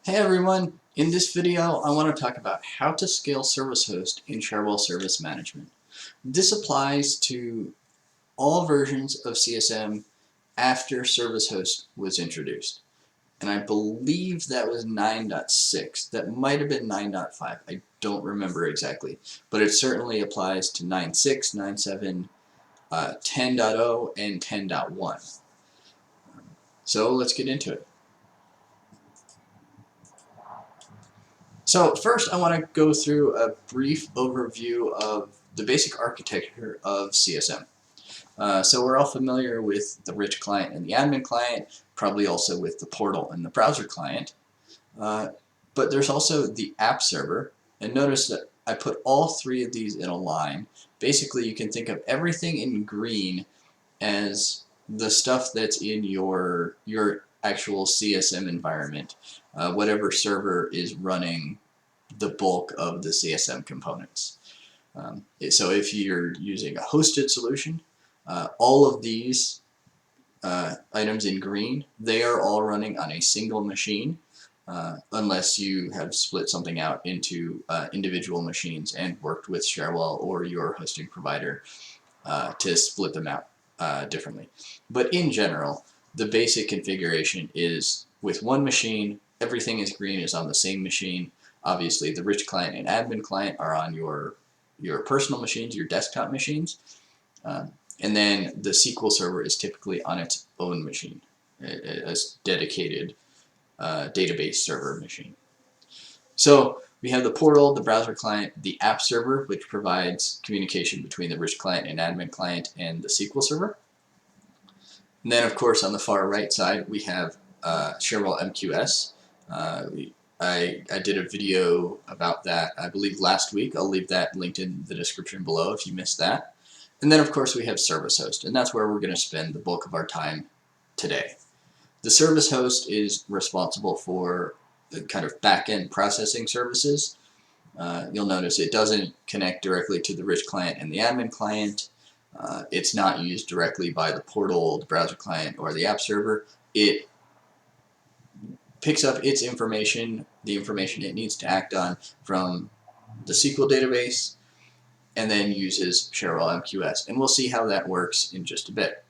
Hey everyone! In this video I want to talk about how to scale service host in Cherwell Service Management. This applies to all versions of CSM after service host was introduced. And I believe that was 9.6. That might have been 9.5. I don't remember exactly. But it certainly applies to 9.6, 9.7, 10.0, and 10.1. So let's get into it. So first I want to go through a brief overview of the basic architecture of CSM. So we're all familiar with the rich client and the admin client, probably also with the portal and the browser client. But there's also the app server, and notice that I put all three of these in a line. Basically you can think of everything in green as the stuff that's in your actual CSM environment, whatever server is running the bulk of the CSM components. So if you're using a hosted solution, all of these items in green, they are all running on a single machine, unless you have split something out into individual machines and worked with Cherwell or your hosting provider to split them out differently. But in general, the basic configuration is with one machine, everything is green, is on the same machine. Obviously, the rich client and admin client are on your personal machines, your desktop machines. And then the SQL server is typically on its own machine, a dedicated database server machine. So we have the portal, the browser client, the app server, which provides communication between the rich client and admin client and the SQL server. And then, of course, on the far right side, we have Cherwell MQS. I did a video about that, I believe, last week. I'll leave that linked in the description below if you missed that. And then, of course, we have service host, and that's where we're going to spend the bulk of our time today. The service host is responsible for the kind of back-end processing services. You'll notice it doesn't connect directly to the rich client and the admin client. It's not used directly by the portal, the browser client, or the app server. It picks up its information, the information it needs to act on, from the SQL database, and then uses Cherwell MQS. And we'll see how that works in just a bit.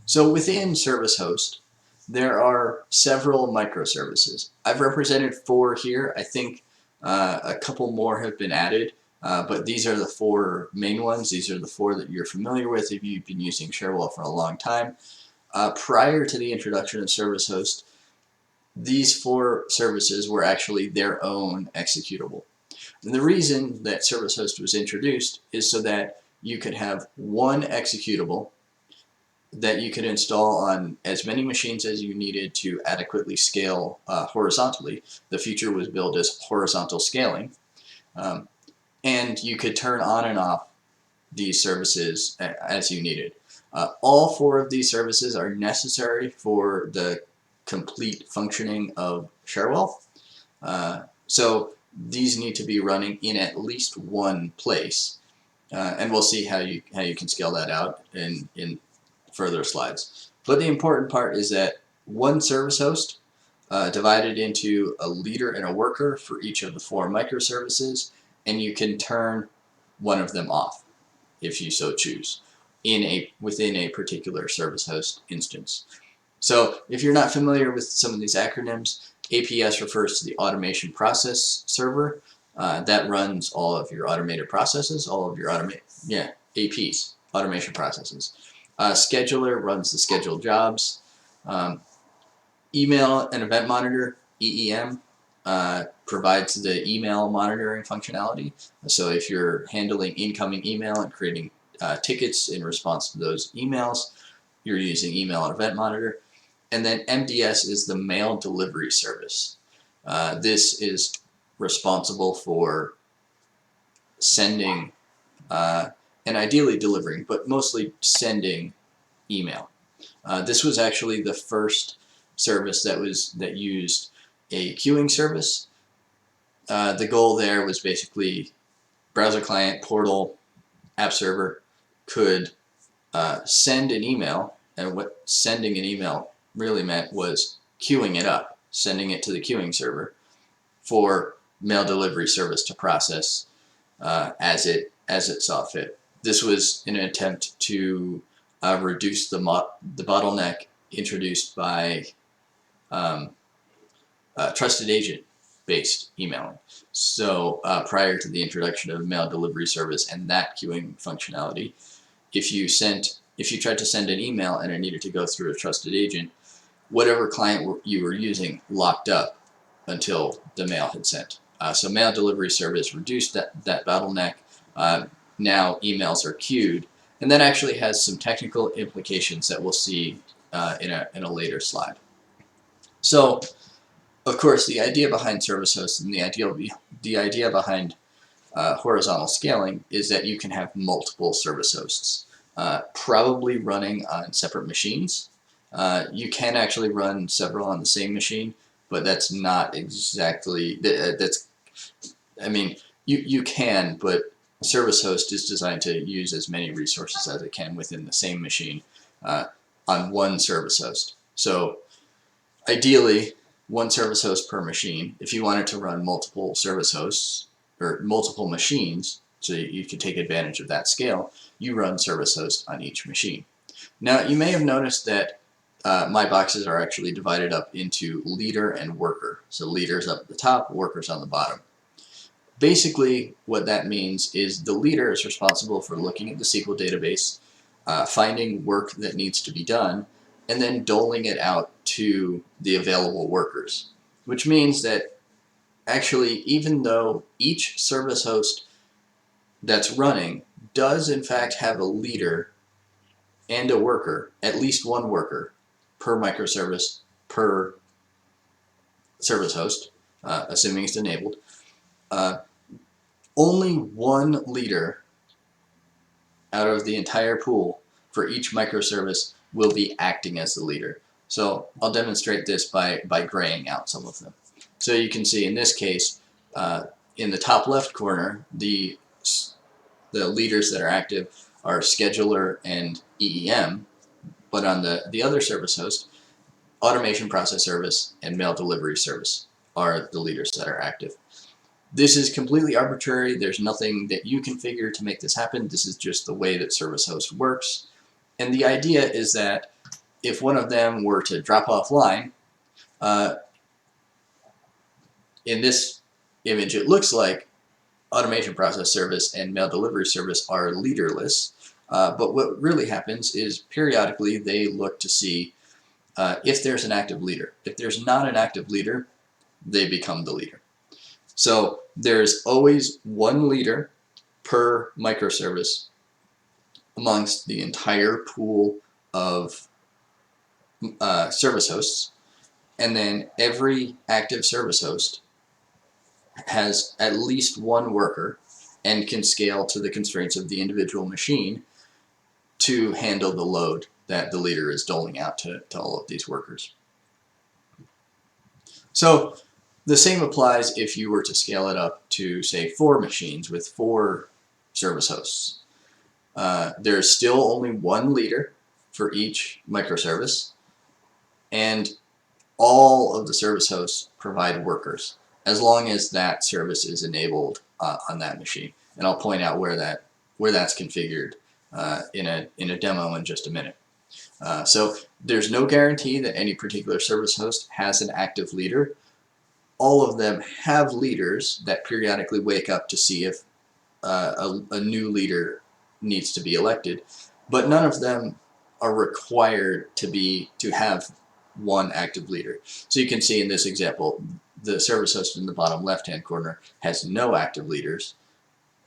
So within service host, there are several microservices. I've represented 4 here. I think a couple more have been added, but these are the 4 main ones. These are the 4 that you're familiar with if you've been using Cherwell for a long time. Prior to the introduction of service host, these 4 services were actually their own executable. And the reason that service host was introduced is so that you could have one executable that you could install on as many machines as you needed to adequately scale horizontally. The feature was billed as horizontal scaling. And you could turn on and off these services as you needed. All 4 of these services are necessary for the complete functioning of Cherwell. So these need to be running in at least one place. And we'll see how you can scale that out in further slides. But the important part is that one service host divided into a leader and a worker for each of the 4 microservices, and you can turn one of them off if you so choose within a particular service host instance. So if you're not familiar with some of these acronyms, APS refers to the automation process server. That runs all of your automated processes, all of your APs, automation processes. Scheduler runs the scheduled jobs. Email and event monitor, EEM, provides the email monitoring functionality. So if you're handling incoming email and creating tickets in response to those emails, you're using email and event monitor. And then MDS is the mail delivery service. This is responsible for sending and ideally delivering, but mostly sending email. This was actually the first service that used a queuing service. The goal there was basically browser client, portal, app server could send an email, and what sending an email really meant was queuing it up. sending it to the queuing server for mail delivery service to process as it saw fit. This was in an attempt to reduce the bottleneck introduced by trusted agent based emailing. So prior to the introduction of mail delivery service and that queuing functionality, if you tried to send an email and it needed to go through a trusted agent, whatever client you were using locked up until the mail had sent. So mail delivery service reduced that bottleneck. Now emails are queued, and that actually has some technical implications that we'll see in a later slide. So, of course, the idea behind service hosts and the idea behind horizontal scaling is that you can have multiple service hosts, probably running on separate machines. You can actually run several on the same machine, but that's not exactly, I mean, you can, but service host is designed to use as many resources as it can within the same machine on one service host. So ideally, one service host per machine. If you wanted to run multiple service hosts or multiple machines, so you could take advantage of that scale, you run service host on each machine. Now, you may have noticed that my boxes are actually divided up into leader and worker. So leaders up at the top, workers on the bottom. Basically, what that means is the leader is responsible for looking at the SQL database, finding work that needs to be done, and then doling it out to the available workers. Which means that actually, even though each service host that's running does in fact have a leader and a worker, at least one worker per microservice per service host, assuming it's enabled, only one leader out of the entire pool for each microservice will be acting as the leader. So I'll demonstrate this by graying out some of them. So you can see in this case, in the top left corner, the leaders that are active are scheduler and EEM, but on the other service host, automation process service and mail delivery service are the leaders that are active. This is completely arbitrary. There's nothing that you configure to make this happen. This is just the way that service host works. And the idea is that if one of them were to drop offline, in this image it looks like automation process service and mail delivery service are leaderless. But what really happens is periodically they look to see if there's an active leader. If there's not an active leader, they become the leader. So there's always one leader per microservice amongst the entire pool of service hosts, and then every active service host has at least one worker and can scale to the constraints of the individual machine to handle the load that the leader is doling out to all of these workers. So the same applies if you were to scale it up to, say, 4 machines with 4 service hosts. There's still only one leader for each microservice, and all of the service hosts provide workers, as long as that service is enabled on that machine. And I'll point out where that's configured in a demo in just a minute. So there's no guarantee that any particular service host has an active leader. All of them have leaders that periodically wake up to see if a new leader needs to be elected, but none of them are required to have one active leader. So you can see in this example, the service host in the bottom left-hand corner has no active leaders,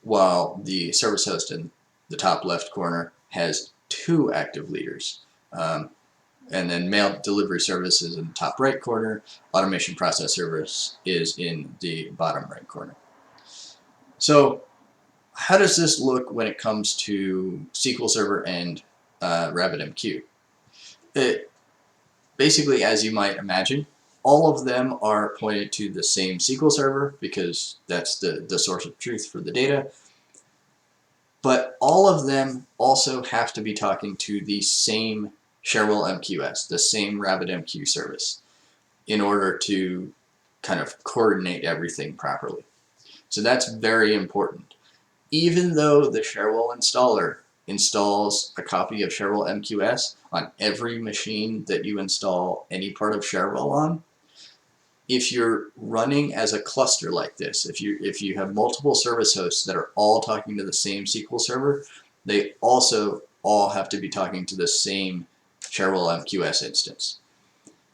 while the service host in the top left corner has 2 active leaders. And then mail delivery service is in the top right corner, automation process service is in the bottom right corner. So how does this look when it comes to SQL Server and RabbitMQ? Basically, as you might imagine, all of them are pointed to the same SQL Server because that's the source of truth for the data. But all of them also have to be talking to the same Cherwell MQS, the same RabbitMQ service. in order to kind of coordinate everything properly. So that's very important. Even though the Cherwell installer installs a copy of Cherwell MQS on every machine that you install any part of Cherwell on, if you're running as a cluster like this, if you have multiple service hosts that are all talking to the same SQL server, they also all have to be talking to the same Cherwell MQS instance.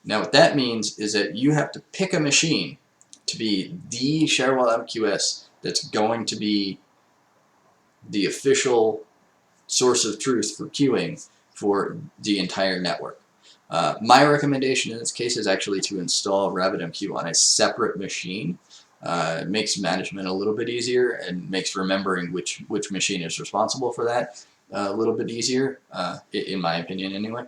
Now what that means is that you have to pick a machine to be the Cherwell MQS that's going to be the official source of truth for queuing for the entire network. My recommendation in this case is actually to install RabbitMQ on a separate machine. It makes management a little bit easier and makes remembering which machine is responsible for that a little bit easier, in my opinion anyway.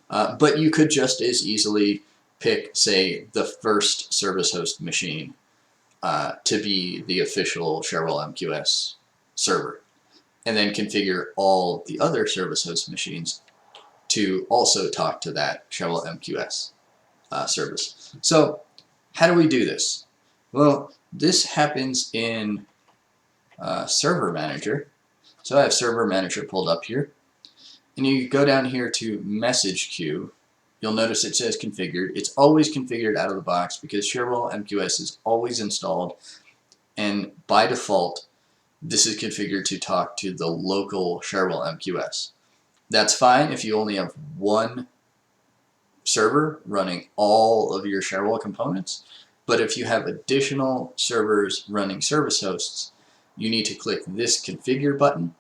But you could just as easily pick, say, the first service host machine to be the official Cherwell MQS server, and then configure all the other service host machines to also talk to that Cherwell MQS service. So how do we do this? Well, this happens in Server Manager. So I have Server Manager pulled up here, and you go down here to Message Queue. You'll notice it says configured. It's always configured out of the box because Cherwell MQS is always installed, and by default this is configured to talk to the local Cherwell MQS. That's fine if you only have one server running all of your Cherwell components, but if you have additional servers running service hosts, you need to click this configure button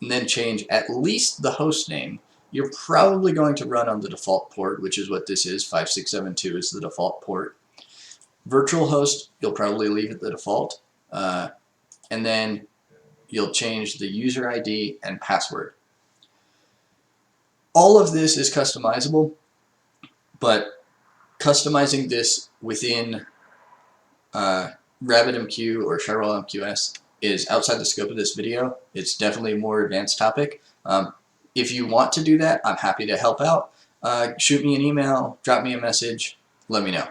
and then change at least the host name. You're probably going to run on the default port, which is what this is. 5672 is the default port. Virtual host, you'll probably leave it the default, and then you'll change the user ID and password. All of this is customizable, but customizing this within RabbitMQ or Cherwell MQS is outside the scope of this video. It's definitely a more advanced topic. If you want to do that, I'm happy to help out. Shoot me an email, drop me a message, let me know.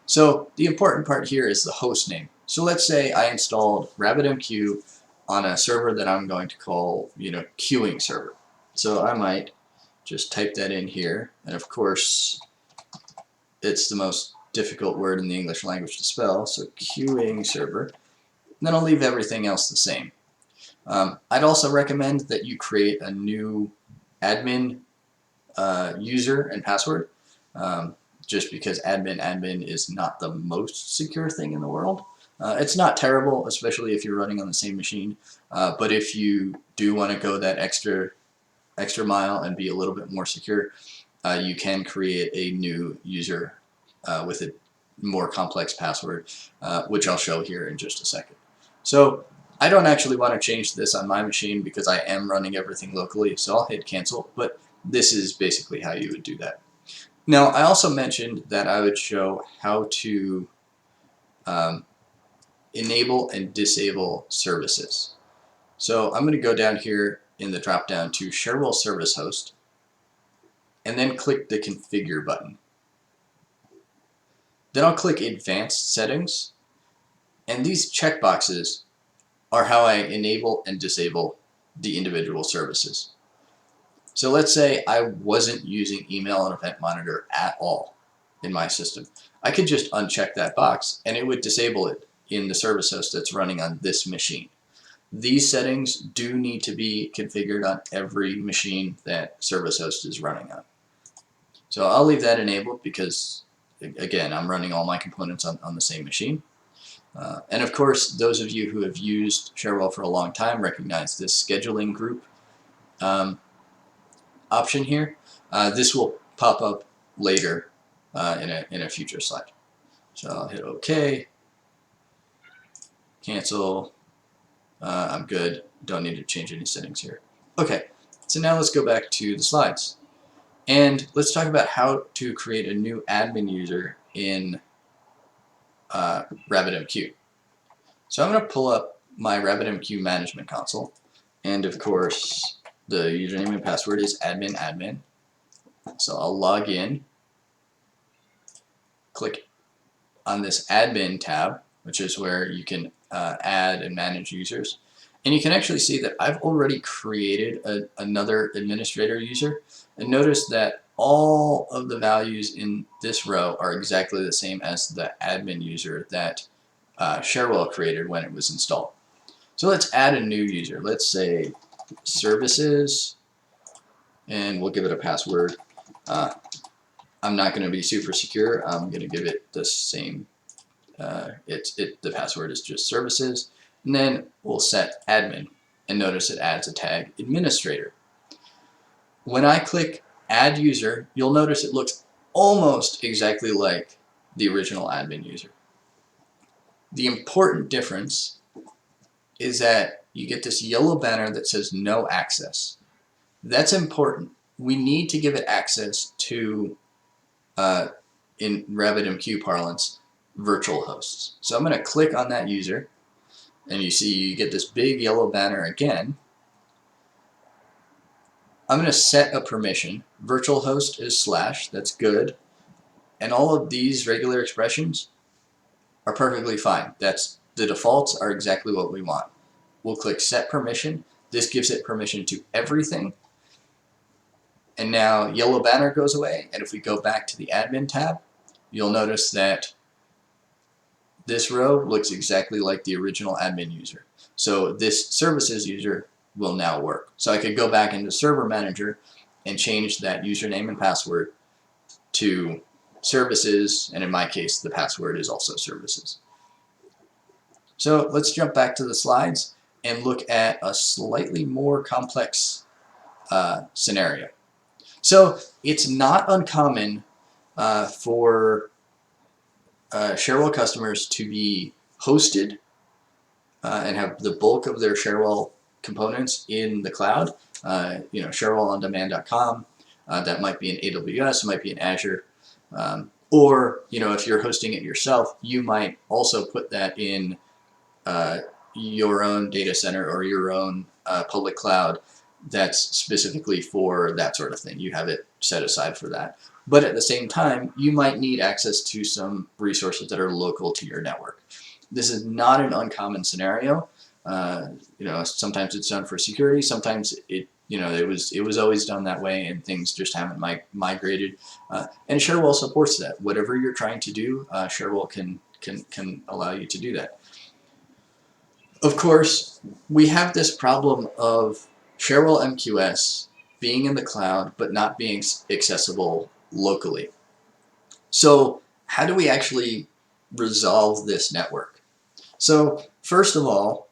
So the important part here is the host name. So let's say I installed RabbitMQ on a server that I'm going to call, queuing server. So I might just type that in here, and of course it's the most difficult word in the English language to spell, so queuing server. And then I'll leave everything else the same. I'd also recommend that you create a new admin user and password, just because admin is not the most secure thing in the world. It's not terrible, especially if you're running on the same machine, but if you do want to go that extra mile and be a little bit more secure, you can create a new user with a more complex password, which I'll show here in just a second. So I don't actually want to change this on my machine because I am running everything locally, so I'll hit cancel, but this is basically how you would do that. Now, I also mentioned that I would show how to enable and disable services. So I'm going to go down here in the drop down to Cherwell Service Host, and then click the configure button. Then I'll click Advanced Settings, and these checkboxes are how I enable and disable the individual services. So let's say I wasn't using email and event monitor at all in my system. I could just uncheck that box and it would disable it in the service host that's running on this machine. These settings do need to be configured on every machine that service host is running on. So I'll leave that enabled because, again, I'm running all my components on the same machine. And of course, those of you who have used Cherwell for a long time recognize this scheduling group option here. This will pop up later in a future slide. So I'll hit OK, cancel. I'm good. Don't need to change any settings here. Okay, so now let's go back to the slides. And let's talk about how to create a new admin user in RabbitMQ. So I'm going to pull up my RabbitMQ management console, and of course the username and password is admin. So I'll log in, click on this admin tab, which is where you can add and manage users. And you can actually see that I've already created another administrator user. And notice that all of the values in this row are exactly the same as the admin user that Sharewell created when it was installed. So let's add a new user. Let's say services, and we'll give it a password. I'm not going to be super secure. I'm going to give it the same. The password is just services, and then we'll set admin, and notice it adds a tag administrator. When I click add user, you'll notice it looks almost exactly like the original admin user. The important difference is that you get this yellow banner that says no access. That's important. We need to give it access to, in RabbitMQ parlance, virtual hosts. So I'm going to click on that user, and you see you get this big yellow banner again. I'm going to set a permission. Virtual host is /, that's good. And all of these regular expressions are perfectly fine. The defaults are exactly what we want. We'll click set permission. This gives it permission to everything. And now yellow banner goes away, and if we go back to the admin tab, you'll notice that this row looks exactly like the original admin user. So this services user will now work. So I could go back into Server Manager and change that username and password to services, and in my case the password is also services. So let's jump back to the slides and look at a slightly more complex scenario. So it's not uncommon for Sharewell customers to be hosted and have the bulk of their Sharewell components in the cloud. SharewellOnDemand.com. That might be in AWS, it might be in Azure, or if you're hosting it yourself, you might also put that in your own data center or your own public cloud that's specifically for that sort of thing. You have it set aside for that. But at the same time, you might need access to some resources that are local to your network. This is not an uncommon scenario. Sometimes it's done for security. Sometimes it was always done that way, and things just haven't migrated. And Sharewell supports that. Whatever you're trying to do, Sharewell can allow you to do that. Of course, we have this problem of Sharewell MQS being in the cloud but not being accessible locally. So how do we actually resolve this network? So first of all,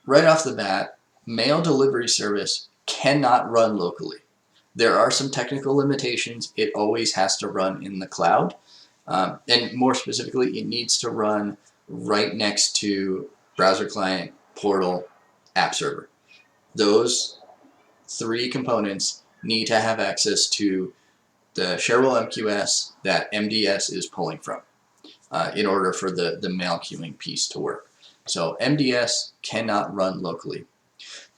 right off the bat, mail delivery service cannot run locally. There are some technical limitations. It always has to run in the cloud. And more specifically, it needs to run right next to browser client, portal, app server. Those three components need to have access to the Sharewell MQS that MDS is pulling from in order for the mail queuing piece to work. So MDS cannot run locally.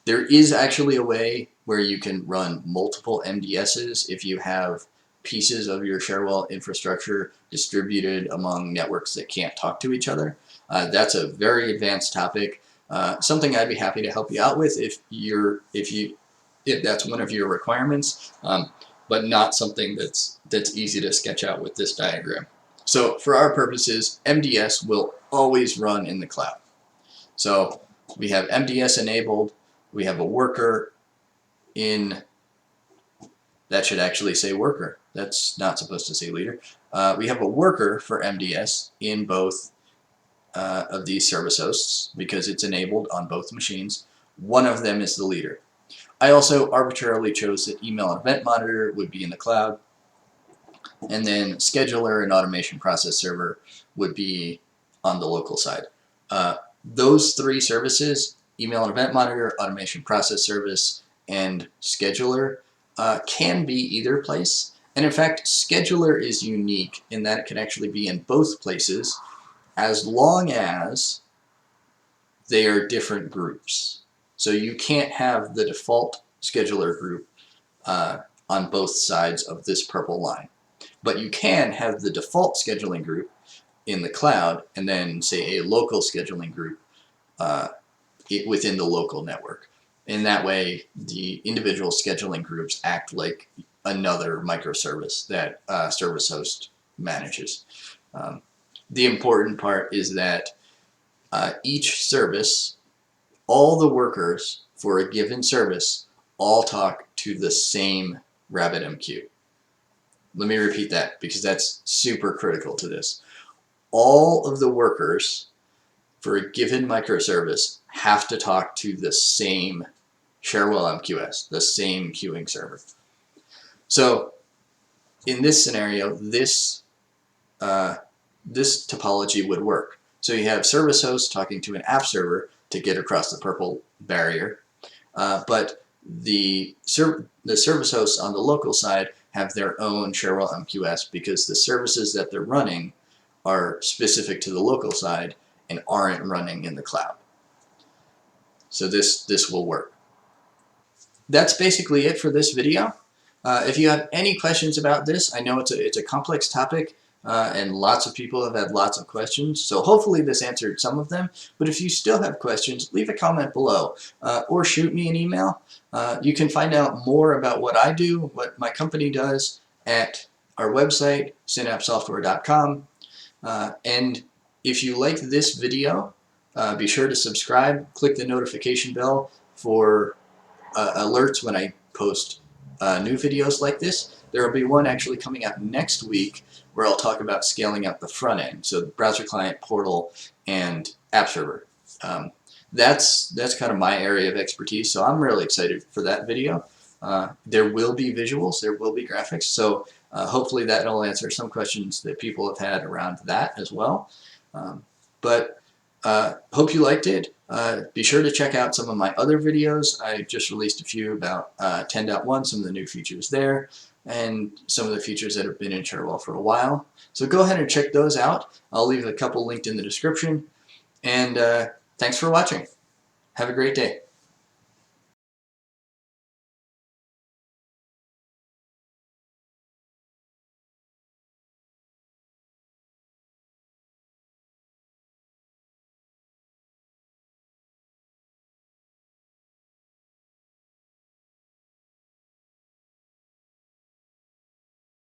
There is actually a way where you can run multiple MDSs if you have pieces of your Sharewell infrastructure distributed among networks that can't talk to each other. That's a very advanced topic. Something I'd be happy to help you out with if that's one of your requirements, but not something that's easy to sketch out with this diagram. So for our purposes, MDS will always run in the cloud. So we have MDS enabled. We have a worker in, that should actually say worker. That's not supposed to say leader. We have a worker for MDS in both of these service hosts because it's enabled on both machines. One of them is the leader. I also arbitrarily chose that email and event monitor would be in the cloud, and then scheduler and automation process server would be on the local side. Those three services, email and event monitor, automation process service, and scheduler, can be either place. And in fact, scheduler is unique in that it can actually be in both places as long as they are different groups. So you can't have the default scheduler group on both sides of this purple line. But you can have the default scheduling group in the cloud and then say a local scheduling group within the local network. And that way the individual scheduling groups act like another microservice that service host manages. The important part is that each service, all the workers for a given service all talk to the same RabbitMQ. Let me repeat that because that's super critical to this. All of the workers for a given microservice have to talk to the same Cherwell MQS, the same queuing server. So in this scenario, this topology would work. So you have service hosts talking to an app server to get across the purple barrier, but the service hosts on the local side have their own Cherwell MQS because the services that they're running are specific to the local side and aren't running in the cloud. So this will work. That's basically it for this video. If you have any questions about this, I know it's a complex topic and lots of people have had lots of questions, so hopefully this answered some of them. But if you still have questions, leave a comment below or shoot me an email. You can find out more about what I do, what my company does at our website, synapsesoftware.com. And if you like this video, be sure to subscribe, click the notification bell for alerts when I post new videos like this. There will be one actually coming out next week where I'll talk about scaling up the front end, so browser client, portal, and app server. That's kind of my area of expertise, so I'm really excited for that video. There will be visuals, there will be graphics, so hopefully that will answer some questions that people have had around that as well. Hope you liked it. Be sure to check out some of my other videos. I just released a few about 10.1, some of the new features there, and some of the features that have been in Cherwell for a while. So go ahead and check those out. I'll leave a couple linked in the description. And thanks for watching. Have a great day.